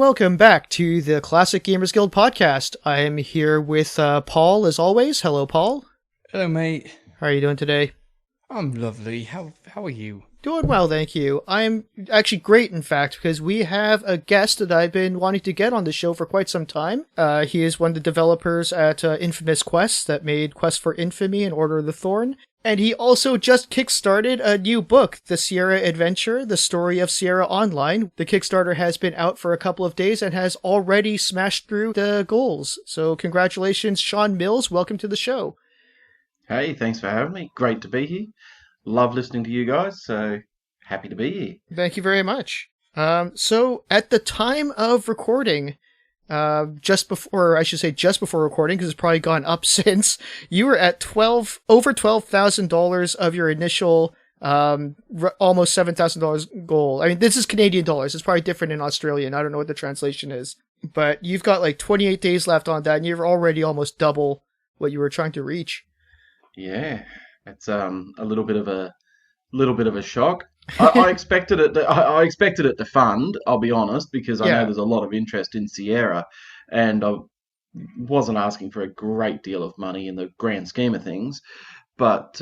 welcome back to the Classic Gamers Guild podcast. I am here with Paul, as always. Hello, Paul. Hello, mate. How are you doing today? I'm lovely. How are you? Doing well, thank you. I'm actually great, in fact, because we have a guest that I've been wanting to get on the show for quite some time. He is one of the developers at Infamous Quest that made Quest for Infamy and Order of the Thorn. And he also just kickstarted a new book, The Sierra Adventure, The Story of Sierra Online. The Kickstarter has been out for a couple of days and has already smashed through the goals. So congratulations, Shawn Mills. Welcome to the show. Hey, thanks for having me. Great to be here. Love listening to you guys, so happy to be here. Thank you very much. So at the time of recording, just before recording, because it's probably gone up since, you were at over $12,000 of your initial almost $7,000 goal. I mean, this is Canadian dollars. It's probably different in Australian. I don't know what the translation is, but you've got like 28 days left on that, and you're already almost double what you were trying to reach. Yeah, it's a little bit of a shock. I expected it. I expected it to fund. I'll be honest, because I know there's a lot of interest in Sierra, and I wasn't asking for a great deal of money in the grand scheme of things. But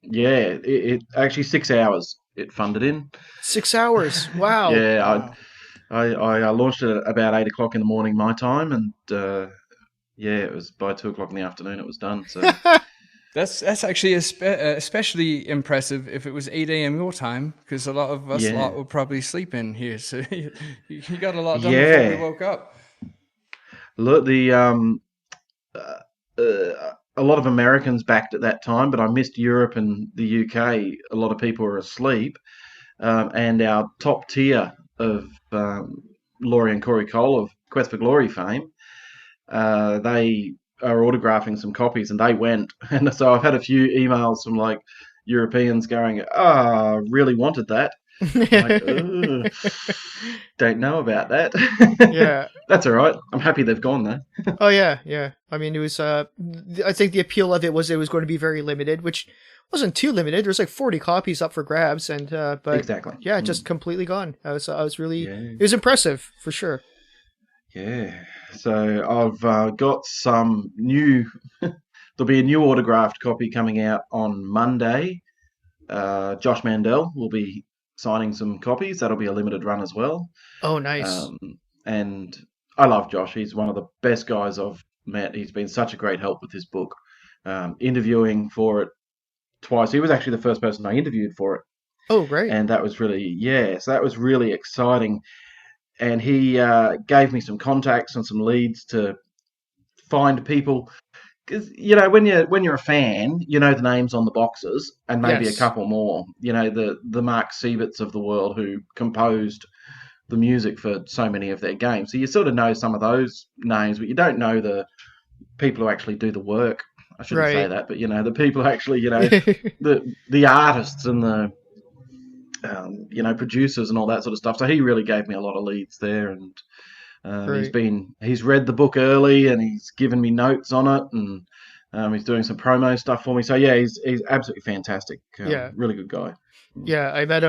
it actually 6 hours it funded in. 6 hours. Wow. Yeah, I launched it at about 8 o'clock in the morning my time, and it was by 2 o'clock in the afternoon it was done. So. That's actually especially impressive if it was 8 a.m. your time, because a lot of us lot will probably sleep in here. So you got a lot done before we woke up. Look, a lot of Americans backed at that time, but I missed Europe and the UK. A lot of people were asleep, and our top tier of Laurie and Corey Cole of Quest for Glory fame, they are autographing some copies, and they went. And so I've had a few emails from like Europeans going, really wanted that. Like, don't know about that. Yeah. That's all right. I'm happy they've gone though. Oh yeah. I mean, it was, I think the appeal of it was going to be very limited, which wasn't too limited. There's like 40 copies up for grabs, and, but exactly. Yeah, just completely gone. I was really, it was impressive for sure. Yeah. So I've got some new, there'll be a new autographed copy coming out on Monday. Josh Mandel will be signing some copies. That'll be a limited run as well. Oh, nice. And I love Josh. He's one of the best guys I've met. He's been such a great help with this book. Interviewing for it twice. He was actually the first person I interviewed for it. Oh, great. And that was really, so that was really exciting. And he gave me some contacts and some leads to find people, because when you're a fan, you know the names on the boxes and maybe a couple more. The Mark Sieberts of the world who composed the music for so many of their games. So you sort of know some of those names, but you don't know the people who actually do the work. I shouldn't say that, but the people who actually the artists and the producers and all that sort of stuff. So he really gave me a lot of leads there, and he's read the book early, and he's given me notes on it, and he's doing some promo stuff for me. So yeah, he's absolutely fantastic. Really good guy. Yeah, I met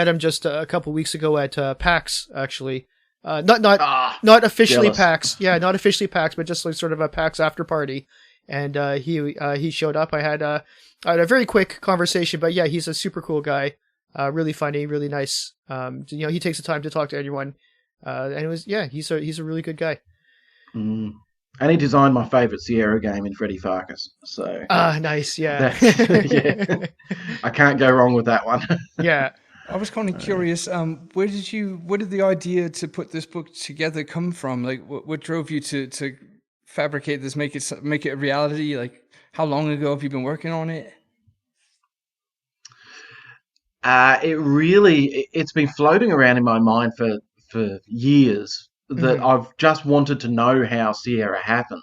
him just a couple weeks ago at PAX, actually. Not officially jealous. PAX. Yeah, not officially PAX, but just like sort of a PAX after party. And he showed up. I had a very quick conversation, but yeah, he's a super cool guy. Really funny, really nice. He takes the time to talk to anyone. And it was, he's a really good guy. Mm. And he designed my favorite Sierra game in Freddie Farkas. So nice, yeah. I can't go wrong with that one. Yeah. I was kind of curious. Where did the idea to put this book together come from? Like, what drove you to fabricate this, make it a reality? Like, how long ago have you been working on it? It's been floating around in my mind for years that I've just wanted to know how Sierra happened.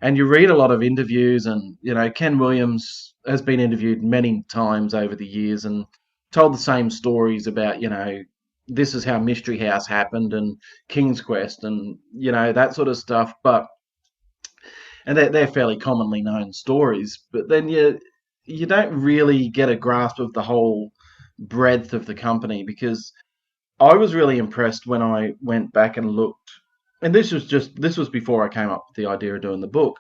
And you read a lot of interviews, and Ken Williams has been interviewed many times over the years and told the same stories about this is how Mystery House happened and King's Quest and that sort of stuff. And they're fairly commonly known stories, but then you don't really get a grasp of the whole breadth of the company, because I was really impressed when I went back and looked, and this was before I came up with the idea of doing the book.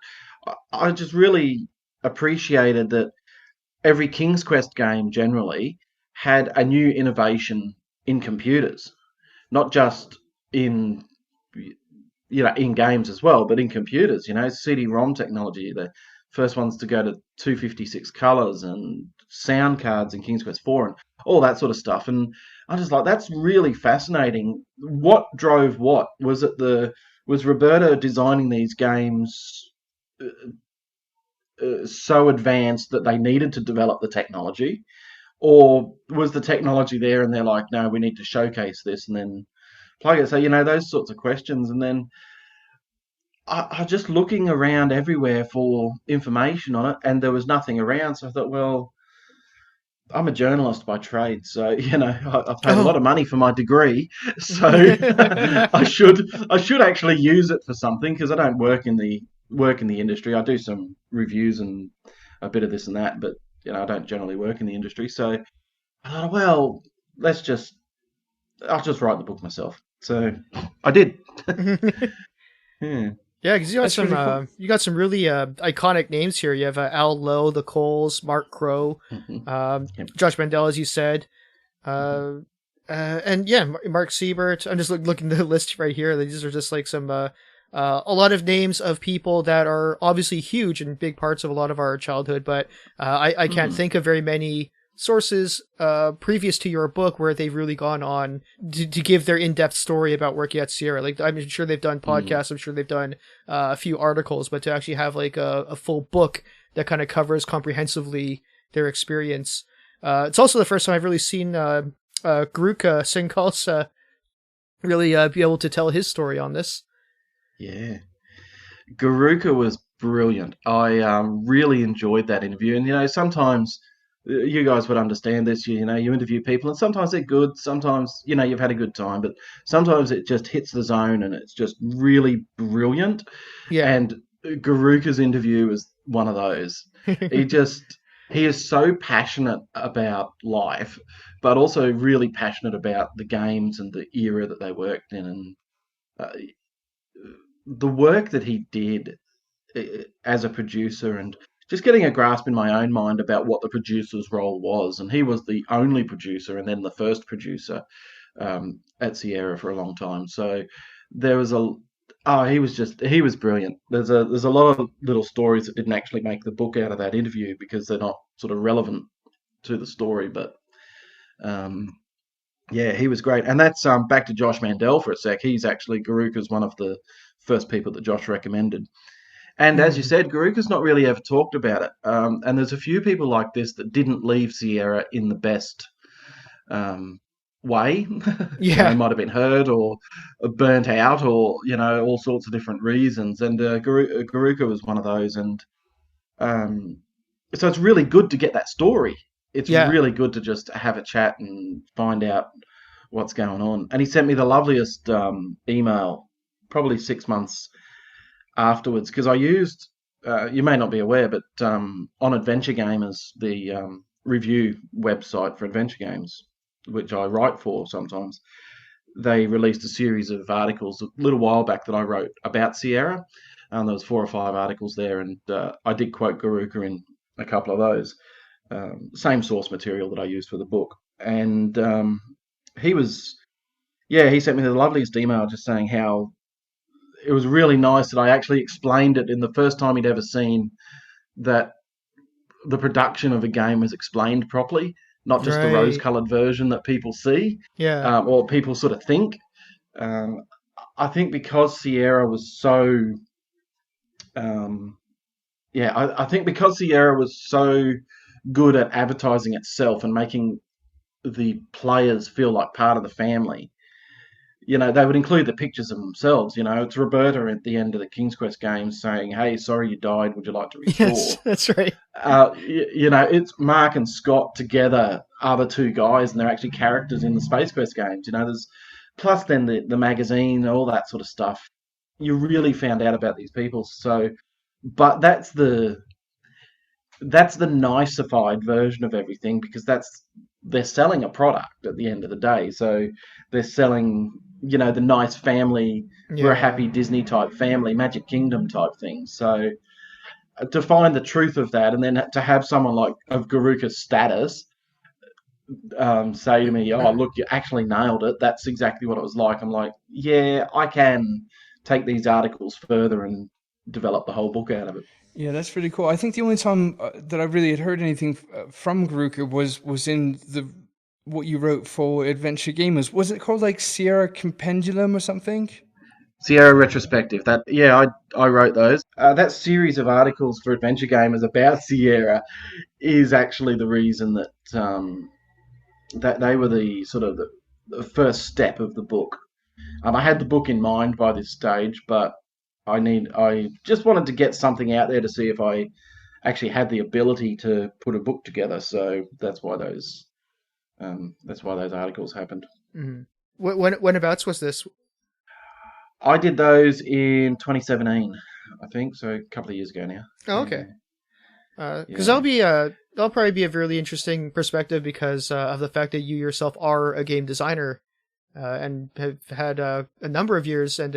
I just really appreciated that every King's Quest game generally had a new innovation in computers, not just in in games as well, but in computers. CD-ROM technology, the first ones to go to 256 colors, and sound cards in King's Quest 4 and all that sort of stuff. And I just like, that's really fascinating. What drove what? Was Roberto designing these games so advanced that they needed to develop the technology, or was the technology there and they're like, no, we need to showcase this and then plug it? So those sorts of questions. And then I just looking around everywhere for information on it, and there was nothing around. So I thought, well, I'm a journalist by trade, so I've paid a lot of money for my degree, so I should actually use it for something, because I don't work in the industry. I do some reviews and a bit of this and that, but I don't generally work in the industry. So I thought, well, I'll just write the book myself. So I did. Yeah. Yeah, because you got That's really cool. you got some really iconic names here. You have Al Lowe, the Coles, Mark Crow, Yep. Josh Mandel, as you said, and yeah, Mark Siebert. I'm just looking at the list right here. These are just like some a lot of names of people that are obviously huge and big parts of a lot of our childhood. But I can't think of very many sources previous to your book where they've really gone on to give their in-depth story about working at Sierra. Like, I'm sure they've done podcasts, I'm sure they've done a few articles, but to actually have like a full book that kind of covers comprehensively their experience. It's also the first time I've really seen Garuka Singhals really be able to tell his story on this. Yeah. Garuka was brilliant. I really enjoyed that interview. And sometimes you guys would understand this. You interview people, and sometimes they're good. Sometimes you've had a good time, but sometimes it just hits the zone, and it's just really brilliant. Yeah. And Garuka's interview is one of those. He is so passionate about life, but also really passionate about the games and the era that they worked in, and uh, the work that he did as a producer, and just getting a grasp in my own mind about what the producer's role was. And he was the only producer and then the first producer at Sierra for a long time. So there was he was brilliant. There's a lot of little stories that didn't actually make the book out of that interview because they're not sort of relevant to the story. But yeah, he was great. And that's back to Josh Mandel for a sec. He's actually, Garuka's one of the first people that Josh recommended. And as you said, Garuka's not really ever talked about it. And there's a few people like this that didn't leave Sierra in the best way. Yeah. Might have been hurt or burnt out, or all sorts of different reasons. And Garuka was one of those. And so it's really good to get that story. It's Yeah. really good to just have a chat and find out what's going on. And he sent me the loveliest email, probably 6 months afterwards, because I used, you may not be aware, but on Adventure Gamers, the review website for adventure games, which I write for sometimes, they released a series of articles a little while back that I wrote about Sierra. There was 4 or 5 articles there, and I did quote Garuka in a couple of those. Same source material that I used for the book. And he sent me the loveliest email just saying how it was really nice that I actually explained it in the first time he'd ever seen that the production of a game was explained properly, not just the Right. rose-colored version that people see, Yeah. or people sort of think. I think because Sierra was so, I think because Sierra was so good at advertising itself and making the players feel like part of the family, they would include the pictures of themselves. It's Roberta at the end of the King's Quest games saying, "Hey, sorry you died. Would you like to restore?" Yes, that's right. It's Mark and Scott together are the 2 guys, and they're actually characters in the Space Quest games. There's plus then the magazine, all that sort of stuff. You really found out about these people. So, but that's the niceified version of everything, because that's they're selling a product at the end of the day. So they're selling, the nice family, we're a Yeah. happy Disney type family, Magic Kingdom type thing. So to find the truth of that, and then to have someone like of Garuka's status say to me, "Oh, look, you actually nailed it. That's exactly what it was like." I'm like, "Yeah, I can take these articles further and develop the whole book out of it." Yeah, that's pretty cool. I think the only time that I really had heard anything from Garuka was in the what you wrote for Adventure Gamers. Was it called like Sierra Compendulum or something? Sierra Retrospective. I wrote those. That series of articles for Adventure Gamers about Sierra is actually the reason that they were the sort of the first step of the book. I had the book in mind by this stage, but I just wanted to get something out there to see if I actually had the ability to put a book together. So that's why those articles happened. Mm-hmm. Whenabouts was this? I did those in 2017, I think, so a couple of years ago now. Oh, okay. Because Yeah. that'll probably be a really interesting perspective because of the fact that you yourself are a game designer and have had a number of years and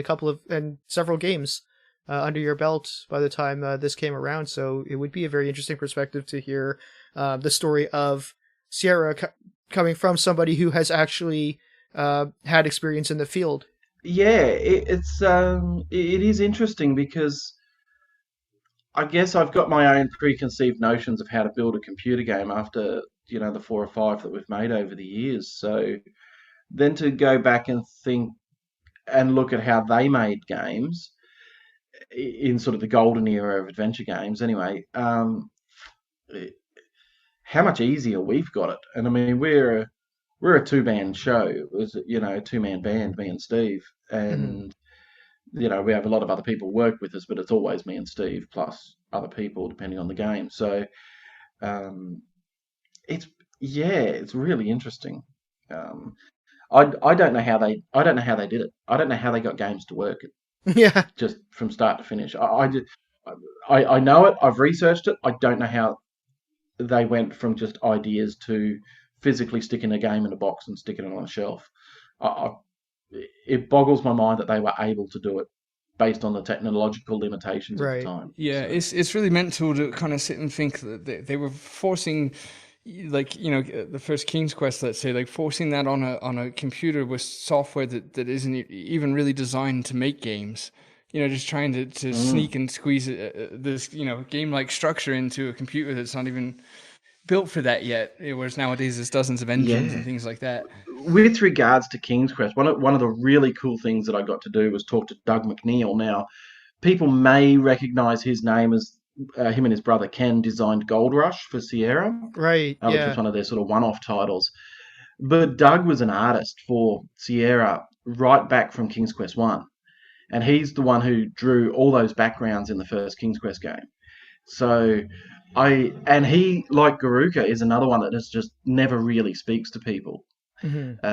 several games under your belt by the time this came around. So it would be a very interesting perspective to hear the story of Sierra coming from somebody who has actually had experience in the field. Yeah, it is interesting because I guess I've got my own preconceived notions of how to build a computer game after, the 4 or 5 that we've made over the years. So then to go back and think and look at how they made games in sort of the golden era of adventure games anyway, how much easier we've got it. And I mean, we're a two-man show. It was, a two-man band, me and Steve. Mm-hmm. And we have a lot of other people work with us, but it's always me and Steve plus other people depending on the game. So um, it's really interesting. Um, I don't know how they did it. I don't know how they got games to work Yeah. just from start to finish. I know it. I've researched it. I don't know how they went from just ideas to physically sticking a game in a box and sticking it on a shelf. I, it boggles my mind that they were able to do it based on the technological limitations of the Right. time. Yeah, So, it's really mental to kind of sit and think that they were forcing, like the first King's Quest, let's say, like forcing that on a computer with software that isn't even really designed to make games. Just trying to sneak and squeeze this game like structure into a computer that's not even built for that yet. Whereas nowadays there's dozens of engines and yeah. things like that. With regards to King's Quest, one of the really cool things that I got to do was talk to Doug McNeil. Now, people may recognize his name as him and his brother Ken designed Gold Rush for Sierra, Right. which Yeah. was one of their sort of one-off titles. But Doug was an artist for Sierra right back from King's Quest 1. And he's the one who drew all those backgrounds in the first King's Quest game. So he, like Garuka, is another one that just never really speaks to people. Mm-hmm.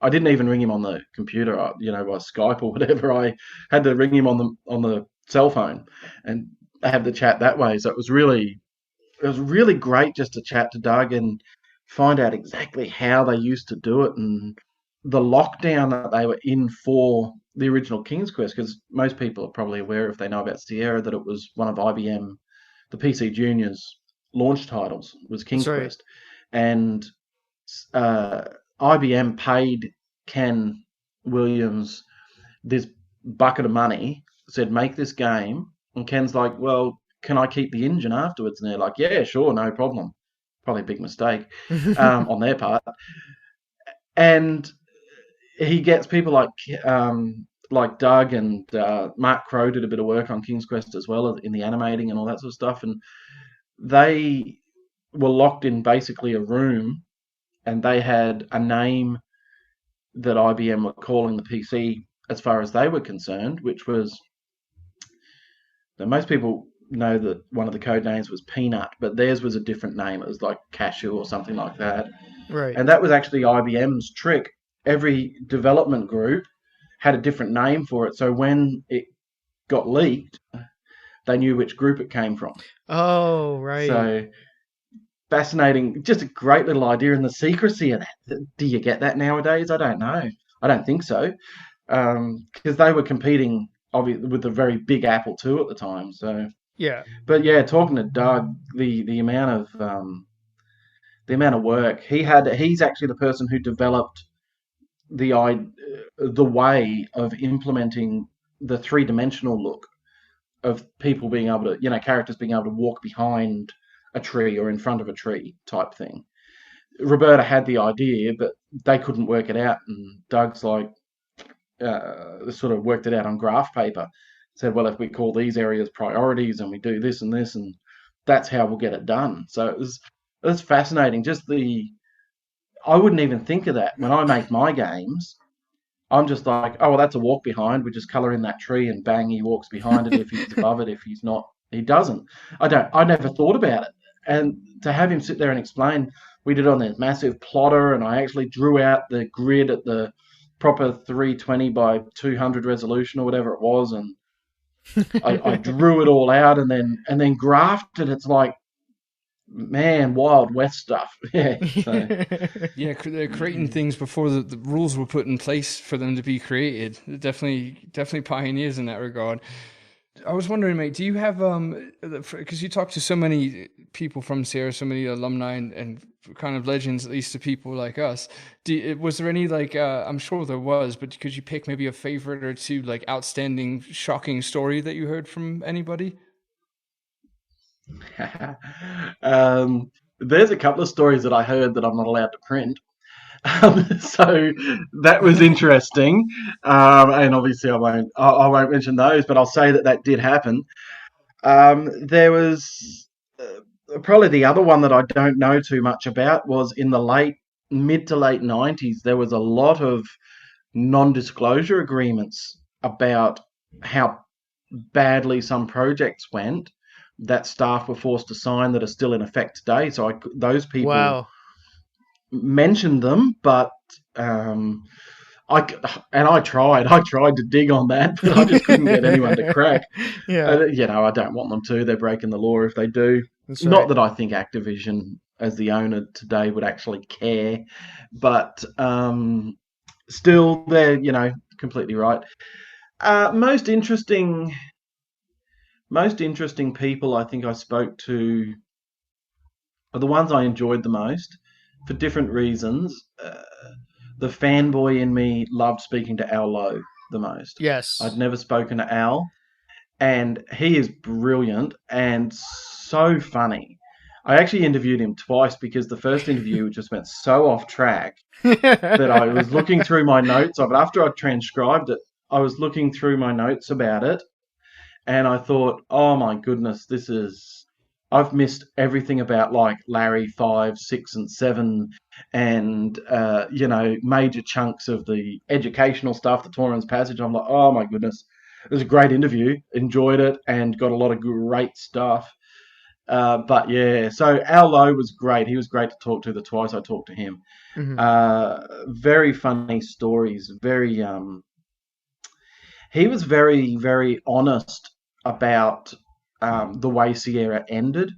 I didn't even ring him on the computer, by Skype or whatever. I had to ring him on the cell phone and have the chat that way. So it was really great just to chat to Doug and find out exactly how they used to do it and the lockdown that they were in for the original King's Quest. Because most people are probably aware, if they know about Sierra, that it was one of IBM, the PC Junior's launch titles was That's King's right. Quest, and uh, IBM paid Ken Williams this bucket of money, said, make this game. And Ken's like, well, can I keep the engine afterwards? And they're like, yeah, sure, no problem. Probably a big mistake on their part. And he gets people like Doug and Mark Crow did a bit of work on King's Quest as well in the animating and all that sort of stuff. And they were locked in basically a room and they had a name that IBM were calling the PC as far as they were concerned, which was, now most people know that one of the code names was Peanut, but theirs was a different name. It was like Cashew or something like that. Right. And that was actually IBM's trick. Every development group had a different name for it. So when it got leaked, they knew which group it came from. Oh, right. So fascinating, just a great little idea, and the secrecy of that. Do you get that nowadays? I don't know. I don't think so, because they were competing with a very big Apple II at the time. So, Yeah. but yeah, talking to Doug, the amount of work he's actually the person who developed the way of implementing the three-dimensional look of people being able to, characters being able to walk behind a tree or in front of a tree type thing. Roberta had the idea, but they couldn't work it out, and Doug's like, sort of worked it out on graph paper. Said, well, if we call these areas priorities and we do this and this, and that's how we'll get it done. So it's fascinating. I wouldn't even think of that when I make my games. I'm just like, oh, well, that's a walk behind. We just color in that tree and bang, he walks behind it. If he's above it, if he's not, he doesn't. I never thought about it. And to have him sit there and explain, we did it on this massive plotter, and I actually drew out the grid at the proper 320 by 200 resolution or whatever it was, and I drew it all out and then graphed it. It's like, man, Wild West stuff. Yeah. So. Yeah, they're creating things before the rules were put in place for them to be created. Definitely pioneers in that regard. I was wondering, mate, do you have because you talk to so many people from Sierra, so many alumni and kind of legends, at least to people like us. Was there any I'm sure there was, but could you pick maybe a favorite or two, like outstanding, shocking story that you heard from anybody? There's a couple of stories that I heard that I'm not allowed to print. So that was interesting, and obviously I won't mention those, but I'll say that did happen. There was probably the other one that I don't know too much about was in the mid to late 90s. There was a lot of non-disclosure agreements about how badly some projects went that staff were forced to sign that are still in effect today. So those people Wow. mentioned them, but I tried to dig on that, but I just couldn't get anyone to crack. Yeah. I don't want them to. They're breaking the law if they do. That's Not right. that I think Activision, as the owner today, would actually care, but still, they're completely right. Most interesting people I think I spoke to are the ones I enjoyed the most for different reasons. The fanboy in me loved speaking to Al Lowe the most. I'd Yes. never spoken to Al, and he is brilliant and so funny. I actually interviewed him twice because the first interview just went so off track that I was looking through my notes of it. After I transcribed it, I was looking through my notes about it, and I thought, oh my goodness, I've missed everything about like Larry 5, 6, and 7, and major chunks of the educational stuff, the Torrens Passage. I'm like, oh my goodness, it was a great interview, enjoyed it, and got a lot of great stuff. But yeah, so Al Lowe was great. He was great to talk to the twice I talked to him. Mhm. Very funny stories. He was very, very honest about the way Sierra ended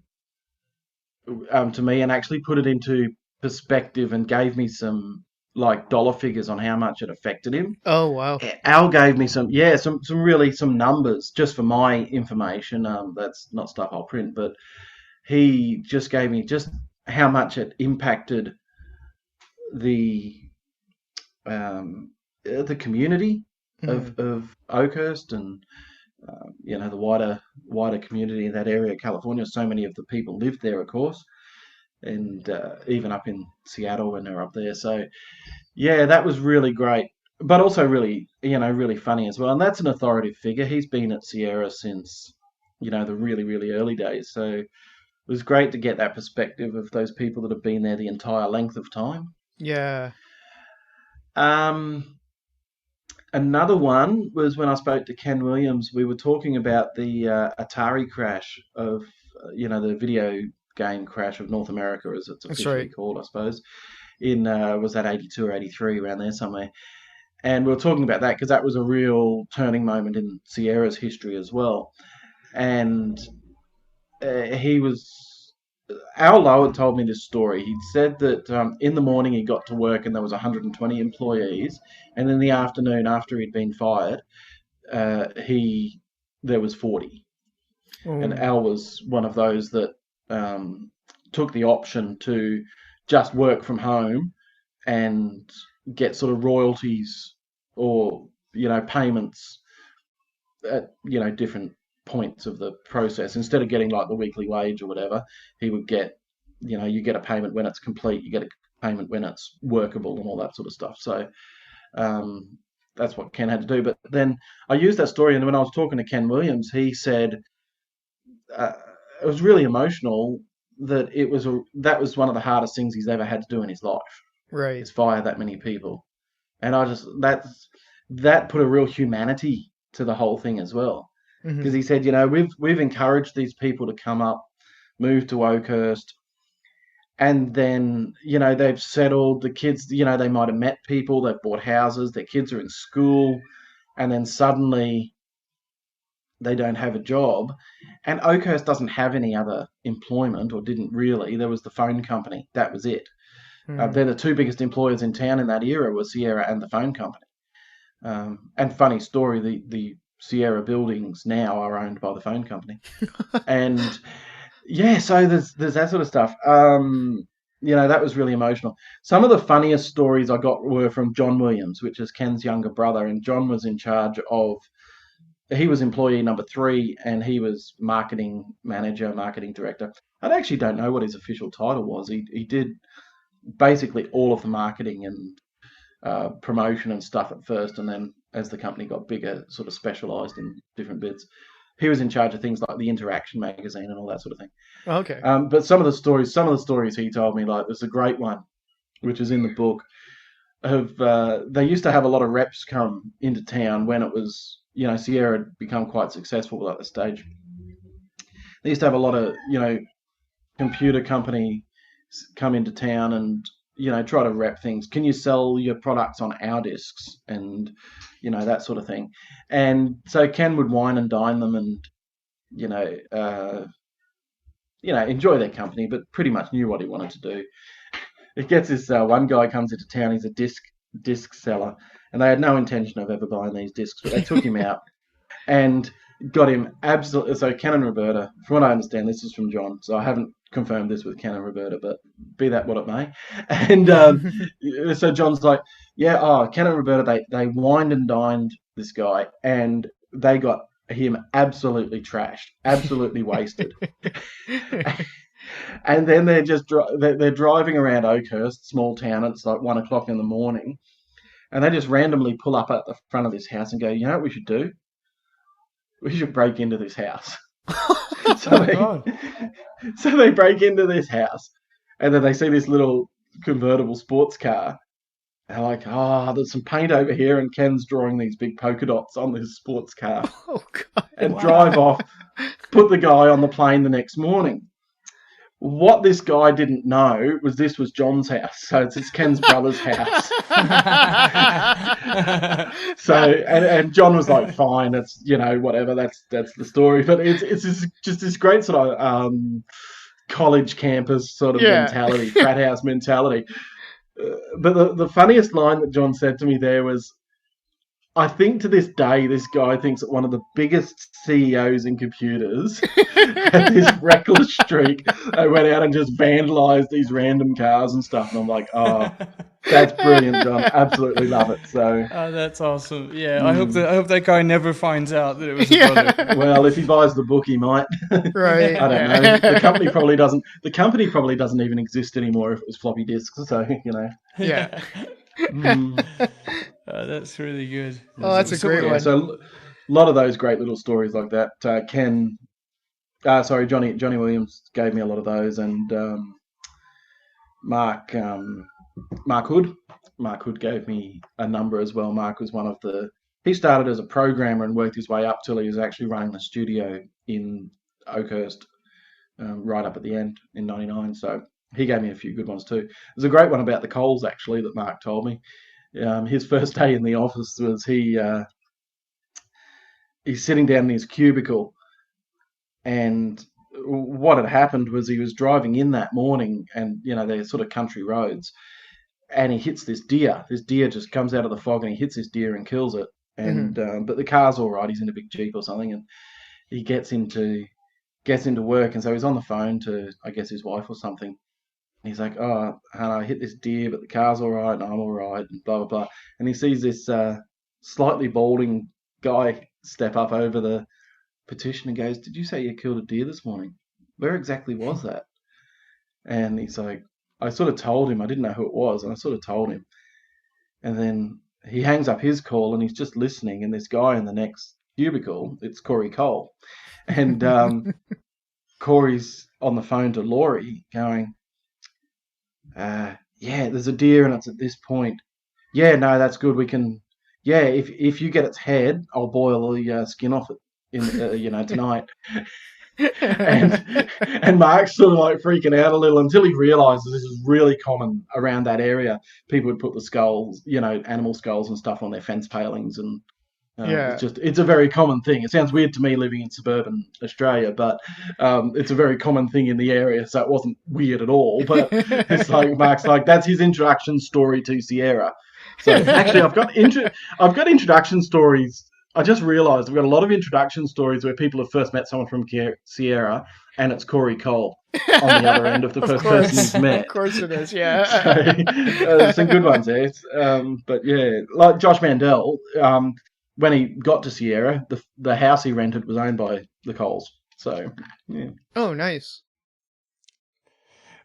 to me, and actually put it into perspective and gave me some like dollar figures on how much it affected him. Oh, wow. Al gave me some numbers just for my information. That's not stuff I'll print, but he just gave me just how much it impacted the the community Mhm. of Oakhurst and the wider community in that area of California. So many of the people lived there, of course, and even up in Seattle when they're up there. So yeah, that was really great, but also really really funny as well. And that's an authoritative figure. He's been at Sierra since the really really early days. So it was great to get that perspective of those people that have been there the entire length of time. Yeah. Um, Another one was when I spoke to Ken Williams. We were talking about the Atari crash of, the video game crash of North America, as it's That's officially right. called, I suppose. Was that 82 or 83, around there somewhere? And we were talking about that because that was a real turning moment in Sierra's history as well. And he was Al Lowe had told me this story. He'd said that in the morning he got to work and there was 120 employees, and in the afternoon, after he'd been fired, he there was 40. And Al was one of those that took the option to just work from home and get sort of royalties or payments at different points of the process. Instead of getting like the weekly wage or whatever, he would get you get a payment when it's complete, you get a payment when it's workable and all that sort of stuff. So that's what Ken had to do. But then I used that story, and when I was talking to Ken Williams, he said it was really emotional that that was one of the hardest things he's ever had to do in his life, Right. is fire that many people. And that put a real humanity to the whole thing as well, because he said, we've encouraged these people to come up, move to Oakhurst, and then they've settled. The kids, they might have met people, they've bought houses, their kids are in school, and then suddenly they don't have a job. And Oakhurst doesn't have any other employment, or didn't really. There was the phone company, that was it. They're the two biggest employers in town in that era, was Sierra and the phone company. And funny story, the Sierra buildings now are owned by the phone company. And yeah, so there's that sort of stuff. That was really emotional. Some of the funniest stories I got were from John Williams, which is Ken's younger brother, and John was in charge of. He was employee number 3, and he was marketing manager, marketing director. I actually don't know what his official title was. He did basically all of the marketing and promotion and stuff at first, and then as the company got bigger, sort of specialised in different bits. He was in charge of things like the Interaction magazine and all that sort of thing. Okay. But some of the stories he told me, like there's a great one, which is in the book. They used to have a lot of reps come into town when it was, Sierra had become quite successful at the stage. They used to have a lot of, computer companies come into town and, try to rep things. Can you sell your products on our discs? And, that sort of thing. And so Ken would wine and dine them and, enjoy their company, but pretty much knew what he wanted to do. It gets this one guy comes into town. He's a disc seller, and they had no intention of ever buying these discs, but they took him out and got him absolutely. So Ken and Roberta, from what I understand, this is from John, so I haven't confirmed this with Ken and Roberta, but be that what it may. And so John's like, Ken and Roberta, they wined and dined this guy, and they got him absolutely trashed, absolutely wasted. And then they're just they're driving around Oakhurst, small town. It's like 1 o'clock in the morning, and they just randomly pull up at the front of this house and go, "You know what we should do? We should break into this house." So they break into this house, and then they see this little convertible sports car. They're like, there's some paint over here, and Ken's drawing these big polka dots on this sports car. Oh God! And drive off, put the guy on the plane the next morning. What this guy didn't know was this was John's house, so it's Ken's brother's house. So and John was like, "Fine, it's whatever. That's the story." But it's just this great sort of college campus sort of mentality, frat house mentality. But the funniest line that John said to me there was, I think to this day, this guy thinks that one of the biggest CEOs in computers had this reckless streak. They went out and just vandalized these random cars and stuff. And I'm like, that's brilliant, John. Absolutely love it. So, that's awesome. Yeah, I hope that guy never finds out that it was a brother. Well, if he buys the book, he might. Right. I don't know. The company probably doesn't. The company probably doesn't even exist anymore if it was floppy disks. So Yeah. That's really good. That's a great one. So a lot of those great little stories like that. Johnny Williams gave me a lot of those, and Mark Hood gave me a number as well. Mark was he started as a programmer and worked his way up till he was actually running the studio in Oakhurst right up at the end in '99. So he gave me a few good ones too. There's a great one about the Coles actually that Mark told me. His first day in the office was he's sitting down in his cubicle, and what had happened was he was driving in that morning, and they're sort of country roads, and he hits this deer. This deer just comes out of the fog, and he hits this deer and kills it. And but the car's all right. He's in a big Jeep or something, and he gets into work, and so he's on the phone to, I guess, his wife or something. And he's like, "Oh, Hannah, I hit this deer, but the car's all right, and I'm all right," and blah blah blah. And he sees this slightly balding guy step up over the petition and goes, "Did you say you killed a deer this morning? Where exactly was that?" And he's like, "I sort of told him. I didn't know who it was, and I sort of told him." And then he hangs up his call, and he's just listening. And this guy in the next cubicle, it's Corey Cole, and Corey's on the phone to Laurie, going, "Yeah, there's a deer, and it's at this point. Yeah, no, that's good. We can. Yeah, if you get its head, I'll boil the skin off it tonight." and Mark's sort of like freaking out a little until he realizes this is really common around that area. People would put the skulls, animal skulls and stuff on their fence palings, and it's a very common thing. It sounds weird to me living in suburban Australia, but it's a very common thing in the area, so it wasn't weird at all. But it's like Mark's like, that's his introduction story to Sierra. So actually, I've got introduction stories. I just realised I've got a lot of introduction stories where people have first met someone from Sierra, and it's Corey Cole on the other end of the first person he's met. Of course it is, yeah. So, there's some good ones there. But yeah, like Josh Mandel, when he got to Sierra, the house he rented was owned by the Coles. So, yeah. Oh, nice.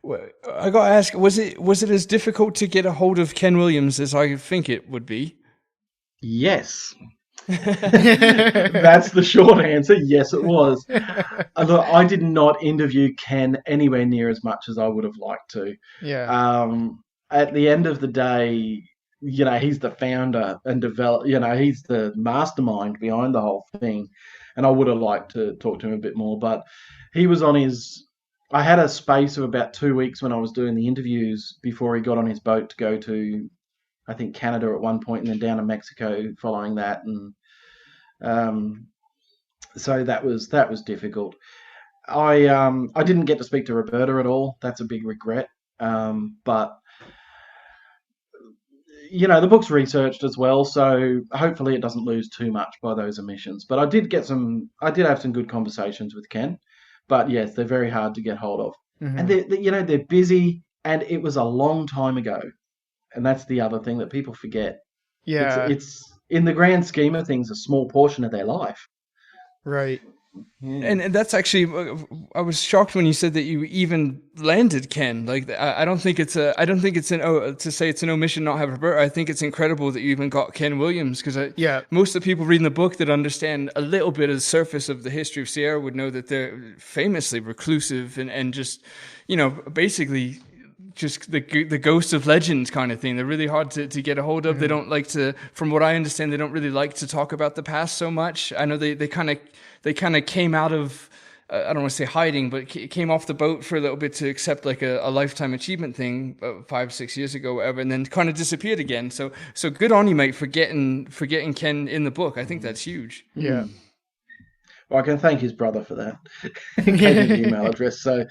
Well, I got to ask, was it as difficult to get a hold of Ken Williams as I think it would be? Yes. That's the short answer. Yes, it was. Look, I did not interview Ken anywhere near as much as I would have liked to. Yeah. At the end of the day, he's the founder and he's the mastermind behind the whole thing. And I would have liked to talk to him a bit more, but he was on his. I had a space of about 2 weeks when I was doing the interviews before he got on his boat to go to, I think, Canada at one point, and then down to Mexico following that, and so that was difficult. I didn't get to speak to Roberta at all. That's a big regret. But the book's researched as well, so hopefully it doesn't lose too much by those omissions. But I did have some good conversations with Ken. But yes, they're very hard to get hold of, and they're busy, and it was a long time ago. And that's the other thing that people forget. Yeah. It's in the grand scheme of things, a small portion of their life. Right. Yeah. And that's actually, I was shocked when you said that you even landed Ken. Like, I don't think it's to say it's an omission not have Roberta. I think it's incredible that you even got Ken Williams, because most of the people reading the book that understand a little bit of the surface of the history of Sierra would know that they're famously reclusive and just, basically just the ghost of legends kind of thing. They're really hard to get a hold of. They don't like to, from what I understand, they don't really like to talk about the past so much. I know they kind of came out of, I don't want to say hiding, but came off the boat for a little bit to accept like a lifetime achievement thing 5-6 years ago, whatever, and then kind of disappeared again. So good on you, mate, for getting Ken in the book. I think that's huge. Yeah. Well, I can thank his brother for that. He gave me the email address. So,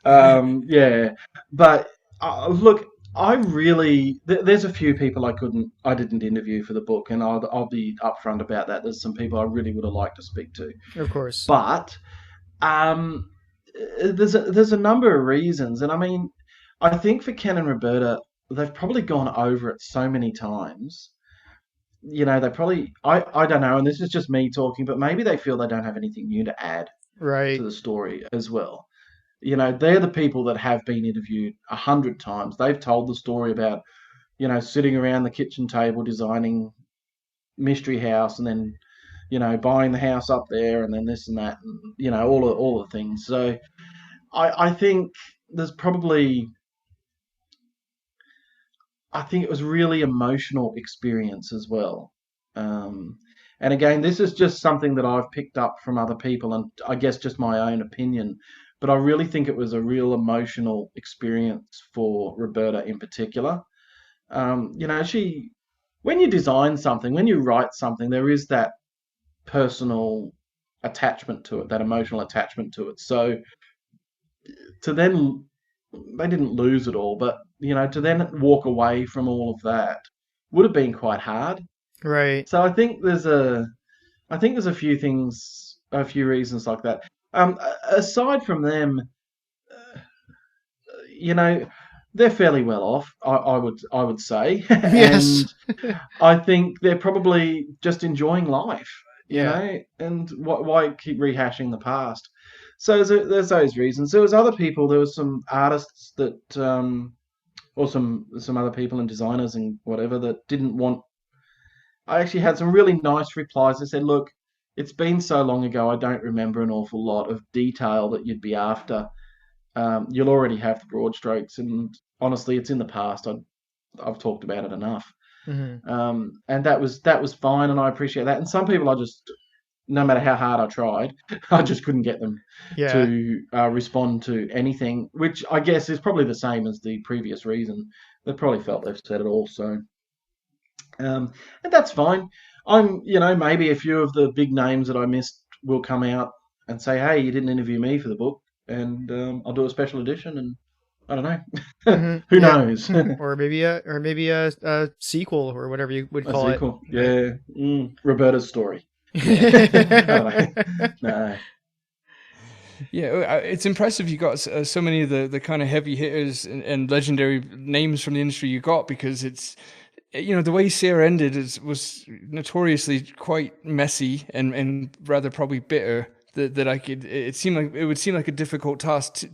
yeah. But look, there's a few people I didn't interview for the book, and I'll be upfront about that. There's some people I really would have liked to speak to. Of course. But there's a number of reasons, and I mean, I think for Ken and Roberta, they've probably gone over it so many times. They probably, I don't know, and this is just me talking, but maybe they feel they don't have anything new to add to the story as well. They're the people that have been interviewed 100 times. They've told the story about, sitting around the kitchen table designing Mystery House, and then, buying the house up there, and then this and that, and, all the things. So I think there's probably, I think it was really emotional experience as well. And again, this is just something that I've picked up from other people, and I guess just my own opinion. But I really think it was a real emotional experience for Roberta in particular. When you design something, when you write something, there is that personal attachment to it, that emotional attachment to it. So to then they didn't lose it all, but to then walk away from all of that would have been quite hard. Right. So I think there's a few things, a few reasons like that. Aside from them, you know, they're fairly well off. I would say, Yes. and I think they're probably just enjoying life. Yeah. And why keep rehashing the past? So there's those reasons. There was other people. There was some artists that, or some other people and designers and whatever that didn't want. I actually had some really nice replies that said, "Look, it's been so long ago. I don't remember an awful lot of detail that you'd be after. You'll already have the broad strokes, and honestly, it's in the past. I've talked about it enough." Hmm. And that was fine, and I appreciate that. And some people, no matter how hard I tried, I just couldn't get them Yeah. to respond to anything, which I guess is probably the same as the previous reason. They probably felt they've said it all, so and that's fine. Maybe a few of the big names that I missed will come out and say, "Hey, you didn't interview me for the book," and I'll do a special edition, and I don't know. Hmm. Who Yeah. knows? Or maybe a sequel or whatever you would A call sequel, it. yeah. Roberta's story. Yeah. I don't know. No. Yeah, it's impressive you got so many of the kind of heavy hitters and legendary names from the industry you got, because it's, the way Sierra ended was notoriously quite messy and rather probably bitter. That it would seem like a difficult task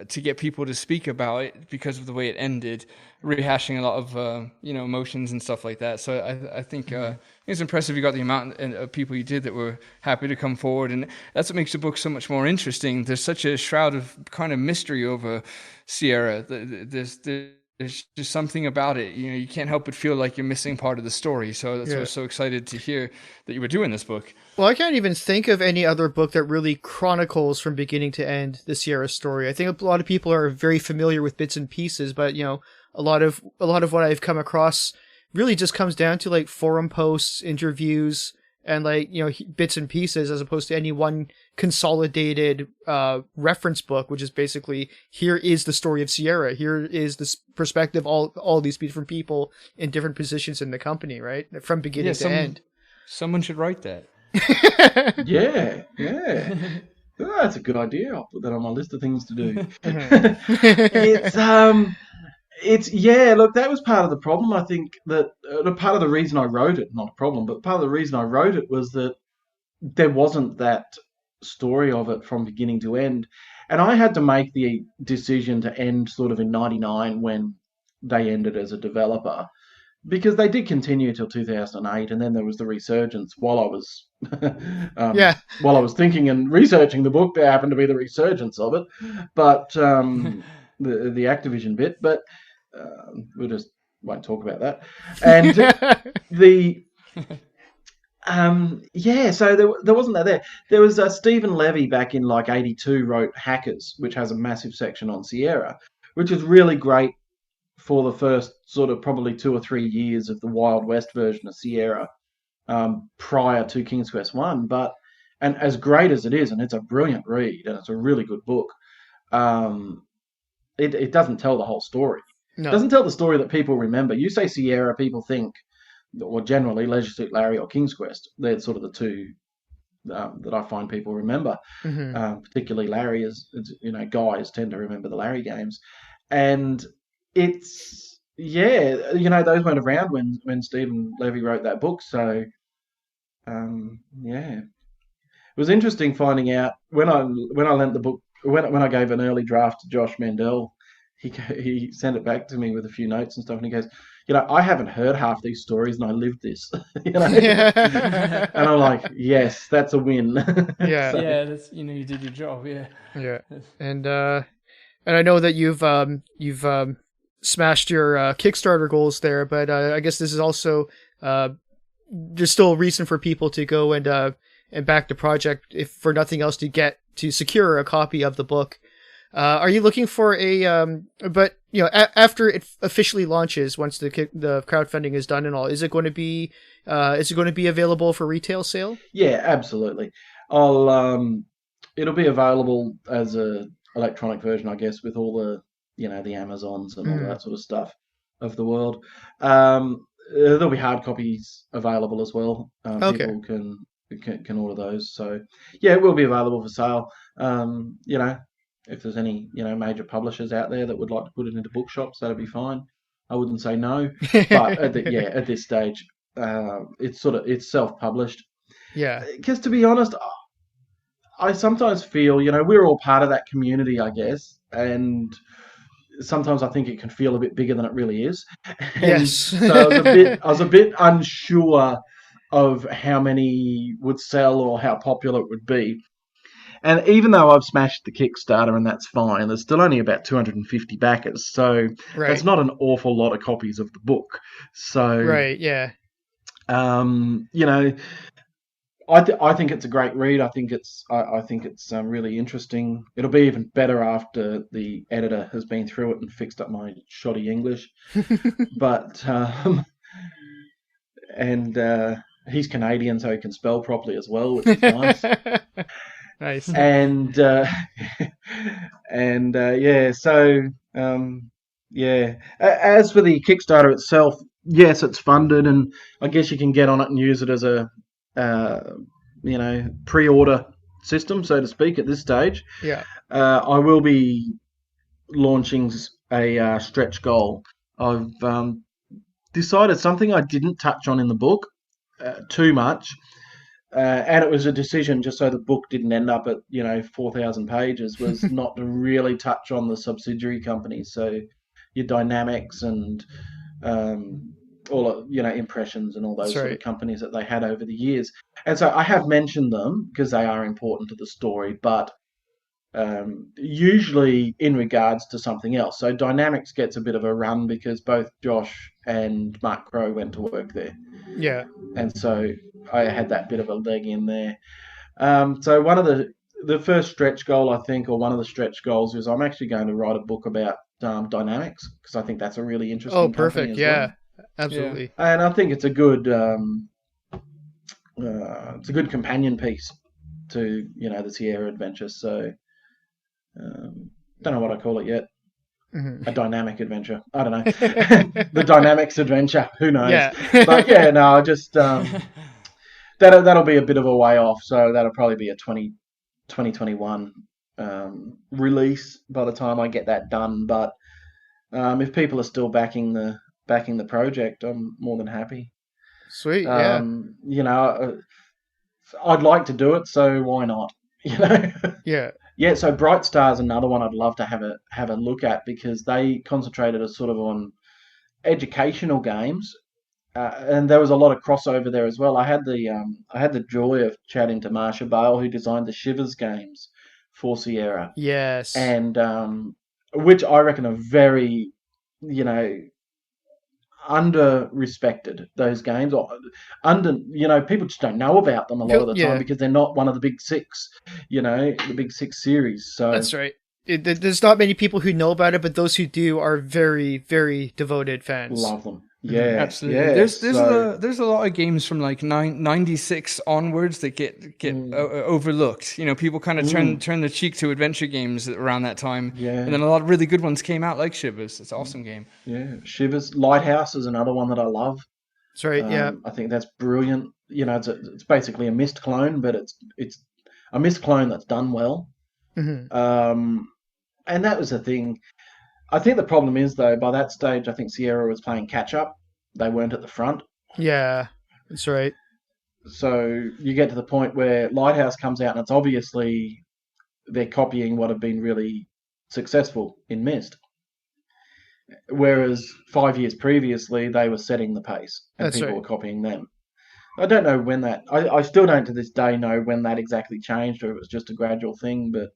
to get people to speak about it because of the way it ended, rehashing a lot of emotions and stuff like that. So I think it's impressive you got the amount of people you did that were happy to come forward, and that's what makes the book so much more interesting. There's such a shroud of kind of mystery over Sierra. There's just something about it. You can't help but feel like you're missing part of the story. So that's why I was so excited to hear that you were doing this book. Well, I can't even think of any other book that really chronicles from beginning to end the Sierra story. I think a lot of people are very familiar with bits and pieces, but a lot of what I've come across really just comes down to like forum posts, interviews, and bits and pieces, as opposed to any one consolidated reference book, which is basically, here is the story of Sierra, here is the perspective of all these different people in different positions in the company, right, from beginning to end. Someone should write that. Yeah. Oh, that's a good idea. I'll put that on my list of things to do. Look, that was part of the problem. I think that part of the reason I wrote it, not a problem, but part of the reason I wrote it was that there wasn't that story of it from beginning to end. And I had to make the decision to end sort of in 99 when they ended as a developer, because they did continue till 2008, and then there was the resurgence while I was while I was thinking and researching the book. There happened to be the resurgence of it, but the Activision bit. But we just won't talk about that. And so there wasn't that there. There was Stephen Levy back in like 82 wrote Hackers, which has a massive section on Sierra, which is really great for the first sort of probably 2 or 3 years of the Wild West version of Sierra, prior to King's Quest One. And as great as it is, and it's a brilliant read, and it's a really good book, it doesn't tell the whole story. No. It doesn't tell the story that people remember. You say Sierra, people think, or generally Leisure Suit Larry or King's Quest. They're sort of the two that I find people remember. Mm-hmm. Particularly Larry, as guys tend to remember the Larry games. And it's those weren't around when Stephen Levy wrote that book. So it was interesting finding out when I lent the book, when I gave an early draft to Josh Mandel. He sent it back to me with a few notes and stuff, and he goes, I haven't heard half these stories, and I lived this. And I'm like, yes, that's a win. Yeah, so. Yeah, that's you did your job. Yeah, and I know that you've smashed your Kickstarter goals there, but I guess this is also there's still a reason for people to go and back the project, if for nothing else, to secure a copy of the book. Are you looking for after it officially launches, once the crowdfunding is done and all, is it going to be available for retail sale? Yeah, absolutely. It'll be available as a electronic version, I guess, with all the the Amazons and all that sort of stuff of the world. There'll be hard copies available as well. Okay. People can order those. So yeah, it will be available for sale. If there's any major publishers out there that would like to put it into bookshops, that'd be fine. I wouldn't say no, but at this stage, it's self-published. Yeah. Because to be honest, I sometimes feel we're all part of that community, I guess, and sometimes I think it can feel a bit bigger than it really is. And Yes. so I was a bit unsure of how many would sell or how popular it would be. And even though I've smashed the Kickstarter and that's fine, there's still only about 250 backers. So Right. that's not an awful lot of copies of the book. So Right. Yeah. I think it's a great read. I think it's really interesting. It'll be even better after the editor has been through it and fixed up my shoddy English. But he's Canadian, so he can spell properly as well, which is nice. Nice. And As for the Kickstarter itself, yes, it's funded, and I guess you can get on it and use it as a pre-order system, so to speak, at this stage. Yeah. I will be launching a stretch goal. I've decided something I didn't touch on in the book too much, and it was a decision just so the book didn't end up at 4,000 pages, was not to really touch on the subsidiary companies, so your Dynamics and all Impressions and all those sort of companies that they had over the years. And so I have mentioned them because they are important to the story, but usually in regards to something else. So Dynamics gets a bit of a run because both Josh and Mark Crow went to work there. Yeah. And so I had that bit of a leg in there. So one of the first stretch goal, I think, or one of the stretch goals, is I'm actually going to write a book about Dynamics, because I think that's a really interesting company. Oh, perfect. Yeah, well. Absolutely. Yeah. And I think it's a good companion piece to the Sierra adventure. So don't know what I call it yet. A dynamic adventure. I don't know. The Dynamics adventure. Who knows? Yeah. But yeah, no, just that'll be a bit of a way off. So that'll probably be a 2021 release by the time I get that done. But if people are still backing the project, I'm more than happy. Sweet. Yeah. I'd like to do it, so why not? Yeah. Yeah, so Bright Star's another one I'd love to have a look at, because they concentrated a sort of on educational games, and there was a lot of crossover there as well. I had the joy of chatting to Marsha Bale, who designed the Shivers games for Sierra. Yes. And which I reckon are very, under-respected, those games, or people just don't know about them a lot of the time because they're not one of the big six, the big six series. So that's right. There's not many people who know about it, but those who do are very, very devoted fans. Love them. Yeah, absolutely. Yeah. There's a lot of games from like 96 onwards that get overlooked. People kind of turn their cheek to adventure games around that time. Yeah. And then a lot of really good ones came out, like Shivers. It's an awesome game. Yeah, Shivers. Lighthouse is another one that I love. That's right. Yeah. I think that's brilliant. It's basically a Myst clone, but it's a Myst clone that's done well. Mm-hmm. And that was the thing. I think the problem is, though, by that stage, I think Sierra was playing catch-up. They weren't at the front. Yeah, that's right. So you get to the point where Lighthouse comes out, and it's obviously they're copying what had been really successful in Myst. Whereas 5 years previously, they were setting the pace, and people were copying them. I don't know when that... I still don't, to this day, know when that exactly changed, or it was just a gradual thing, but...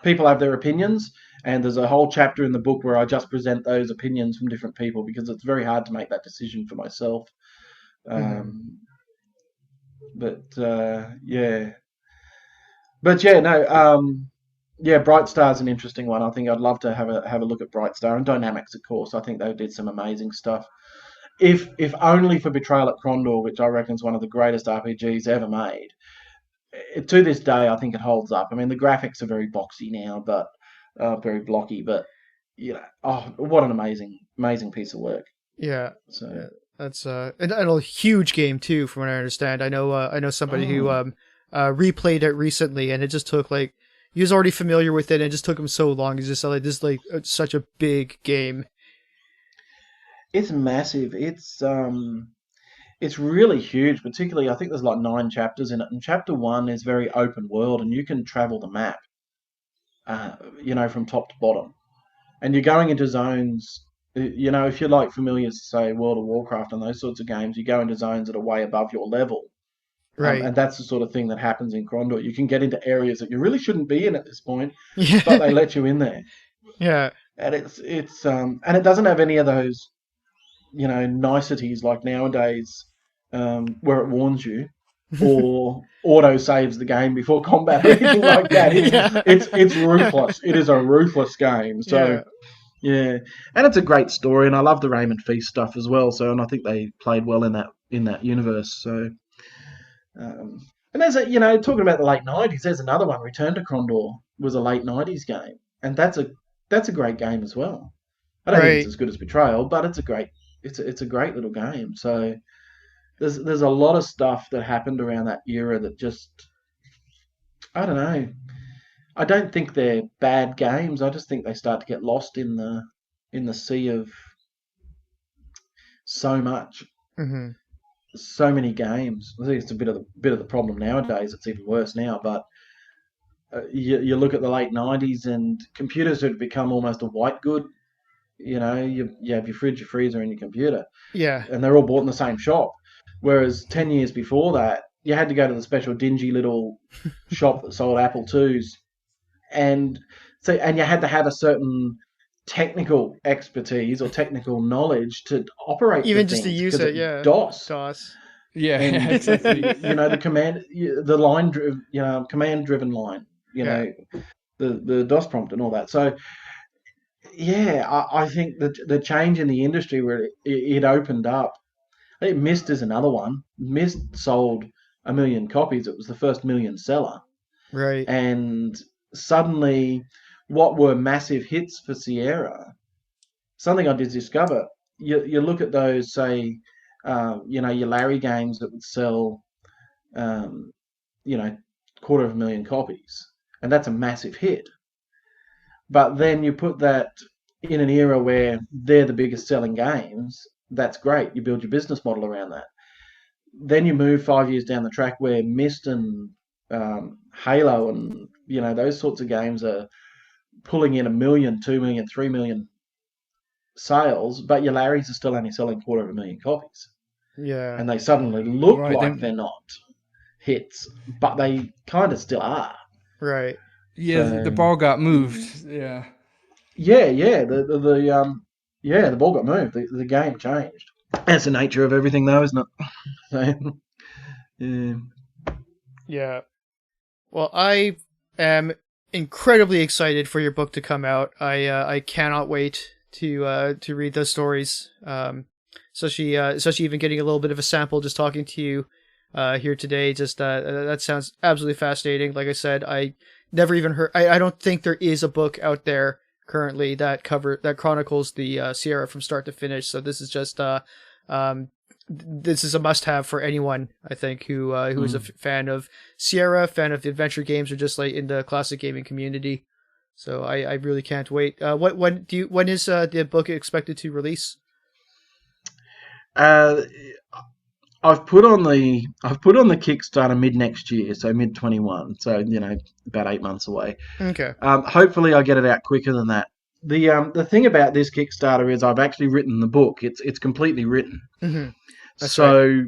people have their opinions, and there's a whole chapter in the book where I just present those opinions from different people, because it's very hard to make that decision for myself. Bright Star's an interesting one. I think I'd love to have a look at Bright Star, and Dynamics, of course. I think they did some amazing stuff. If only for Betrayal at Krondor, which I reckon is one of the greatest RPGs ever made. to this day, I think it holds up. I mean, the graphics are very boxy now, but very blocky. But oh, what an amazing piece of work. Yeah. So yeah. That's and a huge game too, from what I understand. I know somebody who replayed it recently, and it just took like he was already familiar with it, and it just took him so long. He's just like, this is like such a big game. it's massive. It's really huge. Particularly, I think there's like 9 chapters in it, and chapter 1 is very open world, and you can travel the map, from top to bottom, and you're going into zones. If you're like familiar, say World of Warcraft and those sorts of games, you go into zones that are way above your level. Right. And that's the sort of thing that happens in Krondor. You can get into areas that you really shouldn't be in at this point, Yeah. but they let you in there. Yeah. And and it doesn't have any of those, niceties like nowadays, where it warns you or auto saves the game before combat or anything like that. It's ruthless. It is a ruthless game. So yeah, and it's a great story, and I love the Raymond Feast stuff as well. So, and I think they played well in that universe. So. And there's talking about the late 90s, there's another one. Return to Krondor was a late 90s game, and that's a great game as well. I don't think it's as good as Betrayal, but it's a great little game. So there's a lot of stuff that happened around that era that just, I don't know. I don't think they're bad games. I just think they start to get lost in the sea of so much. Mm-hmm. So many games. I think it's a bit of the problem nowadays. It's even worse now. But you look at the late 90s, and computers had become almost a white good. You have your fridge, your freezer, and your computer. Yeah. And they're all bought in the same shop. Whereas 10 years before that, you had to go to the special dingy little shop that sold Apple IIs, and you had to have a certain technical expertise or technical knowledge to operate even just to use it. Yeah. DOS. Yeah, and, exactly. the command driven line, the DOS prompt and all that. So yeah, I think that the change in the industry where it opened up. I think Myst is another one. Myst sold 1 million copies. It was the first million seller. Right. And suddenly, what were massive hits for Sierra, something I did discover, you look at those, say, your Larry games that would sell, 250,000 copies, and that's a massive hit. But then you put that in an era where they're the biggest selling games, that's great. You build your business model around that. Then you move 5 years down the track where Myst and Halo and, those sorts of games are pulling in 1 million, 2 million, 3 million sales, but your Larrys are still only selling 250,000 copies. Yeah. And they suddenly look like they're not hits, but they kind of still are. Right. Yeah, So, the ball got moved. Yeah. Yeah. The ball got moved. The game changed. That's the nature of everything, though, isn't it? So, yeah. Yeah. Well, I am incredibly excited for your book to come out. I cannot wait to read those stories. Especially even getting a little bit of a sample just talking to you here today. Just that sounds absolutely fascinating. Like I said, I never even heard. I don't think there is a book out there currently that chronicles the Sierra from start to finish. So this is just this is a must-have for anyone, I think, who is a fan of Sierra, fan of the adventure games, or just like in the classic gaming community. So I really can't wait. When is the book expected to release? I've put on the Kickstarter mid next year, so mid 21. So about 8 months away. Okay. Hopefully, I get it out quicker than that. The thing about this Kickstarter is I've actually written the book. It's completely written. Mm-hmm. So right.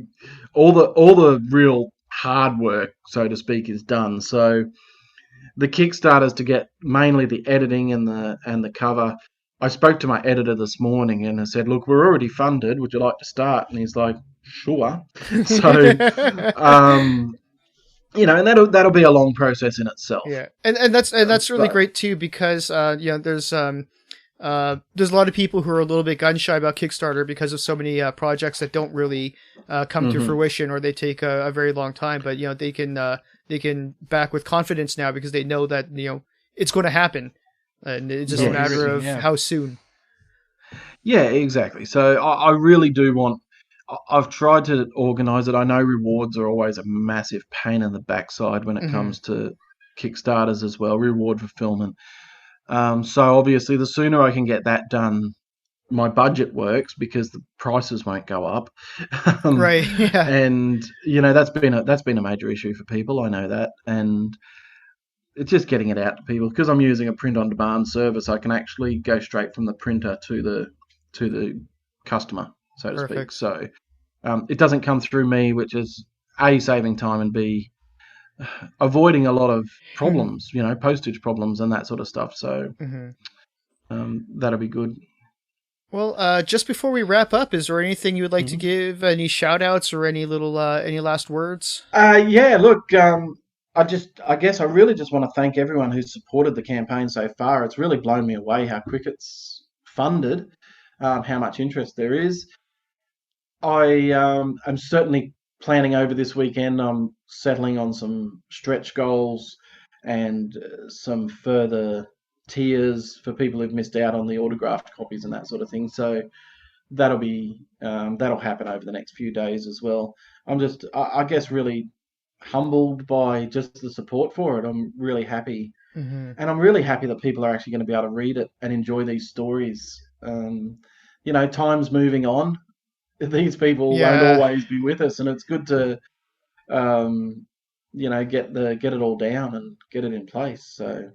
all the real hard work, so to speak, is done. So the Kickstarter is to get mainly the editing and the cover. I spoke to my editor this morning and I said, "Look, we're already funded. Would you like to start?" And he's like, "Sure." So, and that'll be a long process in itself. Yeah, and that's really great too, because there's a lot of people who are a little bit gun shy about Kickstarter because of so many projects that don't really come to fruition, or they take a very long time. But they can back with confidence now because they know that, it's going to happen. And it's just a matter of how soon. Yeah, exactly. So I really do want. I've tried to organise it. I know rewards are always a massive pain in the backside when it comes to Kickstarters as well. Reward fulfillment. So obviously, the sooner I can get that done, my budget works because the prices won't go up. Right. Yeah. And that's been a major issue for people. I know that, and it's just getting it out to people because I'm using a print-on-demand service. I can actually go straight from the printer to the customer, so to speak. So it doesn't come through me, which is A, saving time, and B, avoiding a lot of problems, postage problems and that sort of stuff. So that'll be good. Well, just before we wrap up, is there anything you would like to give? Any shout outs or any last words? Yeah, look, I guess I really just want to thank everyone who's supported the campaign so far. It's really blown me away how quick it's funded, how much interest there is. I am certainly planning over this weekend. I'm settling on some stretch goals and some further tiers for people who've missed out on the autographed copies and that sort of thing. So that'll happen over the next few days as well. I'm just, I guess, really humbled by just the support for it. I'm really happy, and I'm really happy that people are actually going to be able to read it and enjoy these stories. Time's moving on. These people won't always be with us, and it's good to, get it all down and get it in place. So,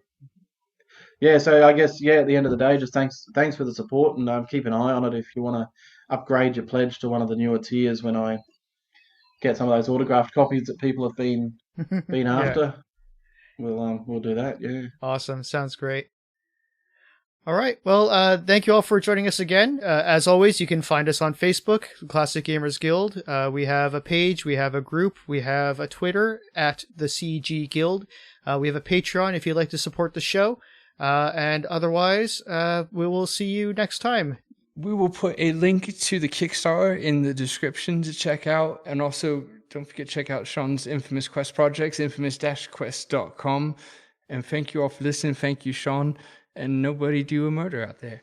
so I guess at the end of the day, just thanks for the support, and keep an eye on it if you want to upgrade your pledge to one of the newer tiers when I get some of those autographed copies that people have been after. We'll do that. Yeah. Awesome. Sounds great. All right. Well, thank you all for joining us again. As always, you can find us on Facebook, Classic Gamers Guild. We have a page, we have a group, we have a Twitter at the CG Guild. We have a Patreon if you'd like to support the show. And otherwise, we will see you next time. We will put a link to the Kickstarter in the description to check out. And also, don't forget to check out Shawn's Infamous Quest projects, infamous-quest.com. And thank you all for listening. Thank you, Shawn. And nobody do a murder out there.